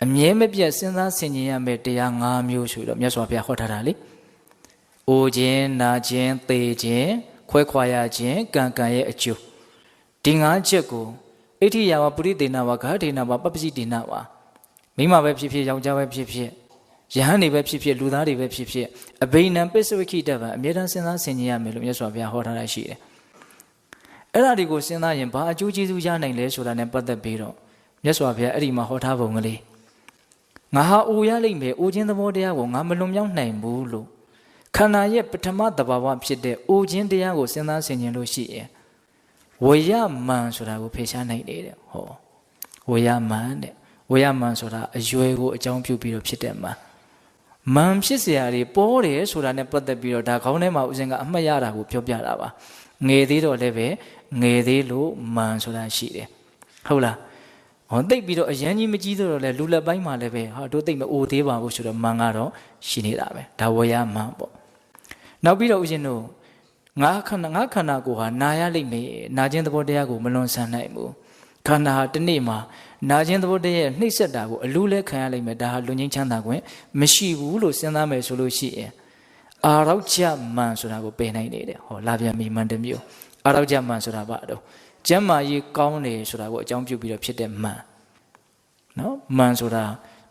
အမြဲမပြတ်စဉ်းစားဆင်ခြင်ရမယ်တရား၅မျိုးဆိုတော့မြတ်စွာဘုရားဟောထားတာလေအိုခြင်းနာခြင်းသေခြင်းခွဲခွာရခြင်းကံကံရဲ့အကျိုးဒီ၅ချက်ကိုအဋ္ဌိယဝပုရိသေနဝဂါဒေနဝပပ္ပစိတေနဝမိမပဲဖြစ်ဖြစ်ယောက်ျားပဲဖြစ်ဖြစ်ယဟန်တွေပဲဖြစ်ဖြစ်လူသားတွေပဲဖြစ်ဖြစ်အဘိနံပစ္စဝိခိတဗံအမြဲတမ်းစဉ်းစားဆင်ခြင်ရမယ်လို့မြတ်စွာဘုရားဟောထားတာရှိတယ်အဲ့ဒါတွေကိုစဉ်းစားရင်ဘာအကျိုးကျေးဇူးရနိုင်လဲဆိုတာနဲ့ပတ်သက်ပြီးတော့မြတ်စွာဘုရားအဲ့ဒီမှာဟောထားပုံကလေးငါဟာအိုရလိမ့်မယ်အိုခြင်းသဘောတရားကိုငါမလွန်မြောက်နိုင်ဘူးလို့ခန္ဓာရဲ့ပထမသဘာဝဖြစ်တဲ့အိုခြင်းတရားကိုစဉ်းစားဆင်ခြင်လို့ရှိရင်ဝေယမန်ဆိုတာကိုဖေရှားနိုင်တယ်တဲ့ဟောဝေယမန်တဲ့ဝေယမန်ဆိုတာအရွယ်ကိုအကြောင်းပြုပြီးတော့ဖြစ်တဲ့မန်ဖြစ်เสียတွေပေါ်တယ်ဆိုတာနဲ့ပတ်သက်ပြီးတော့ဒါခေါင်းထဲမှာဥစဉ်ကအမှတ်ရတာကိုပြောပြတာပါငယ်သေးတော့လည်းပဲငယ်သေးလို့မန်ဆိုတာရှိတယ်ဟုတ်လားဟောသိပ်ပြီးတော့အရန်ကြီးမကြီးတော့လည်းလူလက်ပိုင်းမှာလည်းပဲဟာတို့သိပ်မအိုသေးပါဘူးဆိုတော့မန်ကတော့ရှိနေတာပဲဒါဝေယမန်ပေါ့နောက်ပြီးတော့ဥစဉ်တို့ငါခန္ဓာကိုယ်ဟာနာရလိမ့်မယ်နာခြင်းသဘောတရားကိုမလွန်ဆန်နိုင်ဘူးခန္ဓာဟာတစ်နေ့မှာနာခြင်းသဘောတရားနှိမ့်ဆက်တာကိုအလူလဲခံရလိမ့်မယ်ဒါဟာလွန်ငင်းချမ်းသာခွင့်မရှိဘူးလို့စဉ်းစားမယ်ဆိုလို့ရှိရင်အာရောကြမန်ဆိုတာကိုပယ်နိုင်နေတယ်ဟောလာပြန်ပြီမန်တမျိုးအာရောကြမန်ဆိုတာဘာတော့ကျမ်းမာရေးကောင်းတယ်ဆိုတာကိုအကြောင်းပြုပြီးတော့ဖြစ်တဲ့မန်နော်မန်ဆိုတာ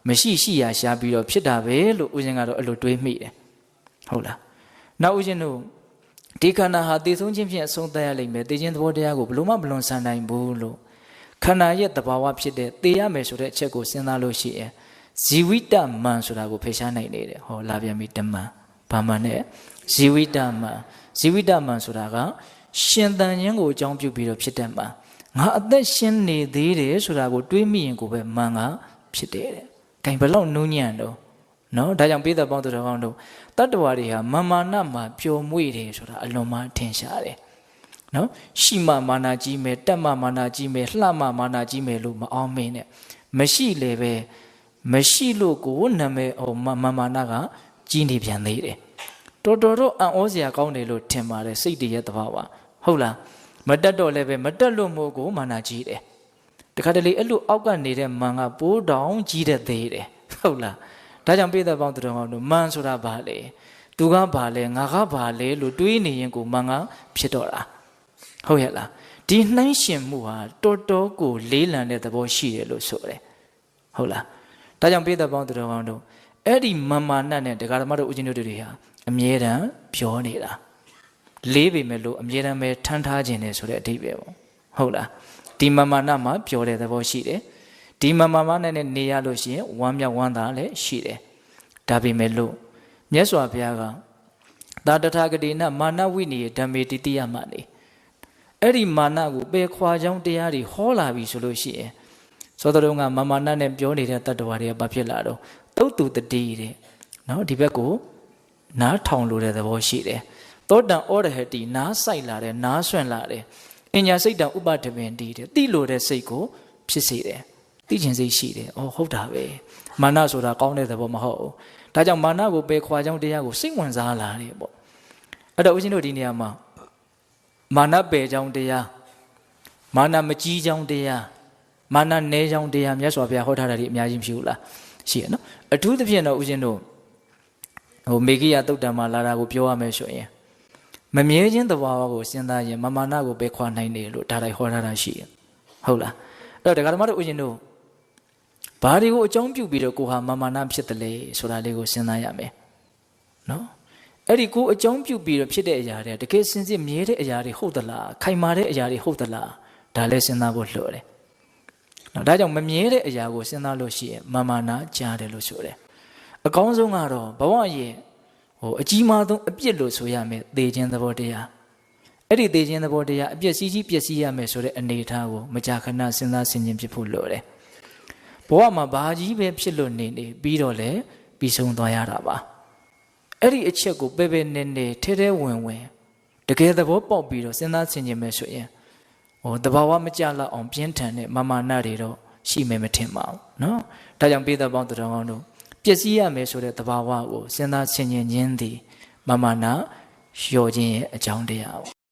မရှိရှိရရှားပြီးတော့ဖြစ်တာပဲလို့ဦးဇင်းကတော့အဲ့လိုတွေးမိတယ်ဟုတ်လားနောက်ဦးဇင်းတို့ဒီခန္ဓာဟာတည်ဆုံးခြင်းဖြင့်အဆုံးသတ်ရလိမ့်မယ်တည်ခြင်းသဘောတရားကိုဘလို့မှမလွန်ဆန်နိုင်ဘူးလို့ခန္ဓာရဲ့သဘာဝဖြစ်တဲ့တည်ရမယ်ဆိုတဲ့အချက်ကိုစဉ်းစားလို့ရှိရင်ဇီဝိတမန်ဆိုတာကိုဖေရှားနိုင်နေတယ်ဟောလာပြန်ပြီတမန်ဘာမှနဲ့ဇီဝိတမန်ဆိုတာကရှင်သန်ခြင်းကိုအကြောင်းပြုပြီးတော့ဖြစ်တဲ့မန်ငါအသက်ရှင်နေသေးတယ်ဆိုတာကိုတွေးမိရင်ကိုပဲမန်ကဖြစ်တယ်တဲ့။ဒါဘယ်လောက်နူးညံ့တော့နော်ဒါကြောင့်ပိဿပေါင်းသူတော်ကောင်းတို့တတ္တဝါတွေဟာမမာနမှာပျော်မွေ့တယ်ဆိုတာအလွန်မှထင်ရှားတယ်နော်ရှိမှမာနာကြီးမယ်တက်မှမာနာကြီးမယ်လှမှမာနာကြီးမယ်လို့မအောင်မင်းနဲ့မရှိလေပဲမရှိလို့ကိုနာမည်ဟိုမမာနကကြီးနေပြန်သေးတယ်တော်တော့အံ့ဩစရာကောင်းတယ်လို့ထင်ပါတယ်စိတ်တည်းရဲ့သဘာဝဟုတ်လားမတက်တော့လည်းပဲမတက်လို့မို့ကိုမာနာကြီးတယ်တခါတလေအဲ့လိုအောက်ကနေတဲ့မန်ကပိုးတောင်ကြီးတဲ့သေးတယ်ဟုတ်လားဒါကြောင့်ပိဿပေါင်းသူတော်ကောင်းတို့မန်ဆိုတာဘာလဲသူကဘာလဲငါကဘာလဲလို့တွေးနေရင်ကိုမန်ကဖြစ်တော့တာဟုတ်ရဲ့လားဒီနှိုင်းရှင်မှုဟာတော်တော်ကိုလေးလံတဲ့သဘောရှိတယ်လို့ဆိုတယ်ဟုတ်လားဒါကြောင့်ပိဿပေါင်းသူတော်ကောင်းတို့အဲ့ဒီမမာနနဲ့တရားဓမ္မတို့ဦးဇင်းတို့တွေဟာအမြဲတမ်းပြောနေတာလေးပေမဲ့လို့အမြဲတမ်းပဲထမ်းထားခြင်းတယ်ဆိုတဲ့အဓိပ္ပာယ်ပေါ့ဟုတ်လားဒီမမာနမှာပြောတဲ့သဘောရှိတယ်ဒီမမာနနဲ့နေရလို့ရှိရင်ဝမ်းမြောက်ဝမ်းသာလည်းရှိတယ်ဒါပေမဲ့လို့မြတ်စွာဘုရားကသာတထာဂတိနမာနဝိနိယဓမ္မေတိတိယမနေအဲ့ဒီမာနကိုပယ်ခွာကြောင်းတရားတွေဟောလာပြီဆိုလို့ရှိရင်သောတော်ကမမာနနဲ့ပြောနေတဲ့တတ္တဝါတွေကဘာဖြစ်လာတော့တုတ်တူတတိတဲ့နော်ဒီဘက်ကိုနားထောင်လို့တဲ့သဘောရှိတယ်သောတံဩရဟတိနားဆိုင်လာတယ်နားဆွင့်လာတယ်အညာစိတ်တံဥပဒပင်တည်တယ်တိလို့တဲ့စိတ်ကိုဖြစ်စေတယ်သိခြင်းစိတ်ရှိတယ်အော်ဟုတ်တာပဲမာနဆိုတာကောင်းတဲ့သဘောမဟုတ်ဘူးဒါကြောင့်မာနကိုပယ်ခွာကြောင်းတရားကိုစိတ်ဝင်စားလာတယ်ပေါ့အဲ့တော့ဦးဇင်းတို့ဒီနေရာမှာမာနပယ်ကြောင်းတရားမာနမကြီးကြောင်းတရားမာနနည်းကြောင်းတရားမြတ်စွာဘုရားဟောထားတာဒီအများကြီးမရှိဘူးလားရှိရနော်အထူးသဖြင့်တော့ဦးဇင်းတို့ဟိုမေဂိယသုတ်တံမှာလာတာကိုပြောရမယ်ဆိုရင်မမြဲခြင်းသဘာဝကိုစဉ်းစားရင်မာနကိုပယ်ခွာနိုင်တယ်လို့ဒါတိုင်းဟောထားတာရှိရဟုတ်လားအဲ့တော့တရားဓမ္မတို့ဦးဇင်းတို့ဘာတွေကိုအကြောင်းပြုပြီးတော့ကိုဟာမာနဖြစ်တယ်လေဆိုတာလေးကိုစဉ်းစားရမယ်နော်အဲ့ဒီကိုအကြောင်းပြုပြီးတော့ဖြစ်တဲ့အရာတွေတကယ်စင်စစ်မြဲတဲ့အရာတွေဟုတ်သလားခိုင်မာတဲ့အရာတွေဟုတ်သလားဒါလည်းစဉ်းစားဖို့လိုတယ်နော်ဒါကြောင့်မမြဲတဲ့အရာကိုစဉ်းစားလို့ရှိရင်မာနကြားတယ်လို့ဆိုတယ်အကောင်းဆုံးကတော့ဘဝရဲ့ဟိုအကြီးမားဆုံးအပြစ်လို့ဆိုရမယ်သေခြင်းသဘောတရားအဲ့ဒီသေခြင်းသဘောတရားအပြစ်စီးကြီးပျက်စီးရမယ်ဆိုတဲ့အနေအထားကိုမကြာခဏစဉ်းစားဆင်ခြင်ဖြစ်ဖို့လိုတယ်ဘဝမှာဘာကြီးပဲဖြစ်လို့နေပြီးတော့လည်းပြီးဆုံးသွားရတာပါအဲ့ဒီအချက်ကိုပဲပဲနေနေထဲထဲဝင်ဝင်တကယ်သဘောပေါက်ပြီးတော့စဉ်းစားဆင်ခြင်မယ်ဆိုရင်ဟိုတဘာဝမကြလောက်အောင်ပြင်းထန်တဲ့မာနတွေတော့ရှိမယ်မထင်ပါဘူးเนาะဒါကြောင့်ပိဿပေါင်းသူတော်ကောင်းတို့ပျက်စီးရမယ်ဆိုတဲ့တဘာဝကိုစဉ်းစားဆင်ခြင်ခြင်းသည်မာနလျော့ခြင်းရဲ့အကြောင်းတရား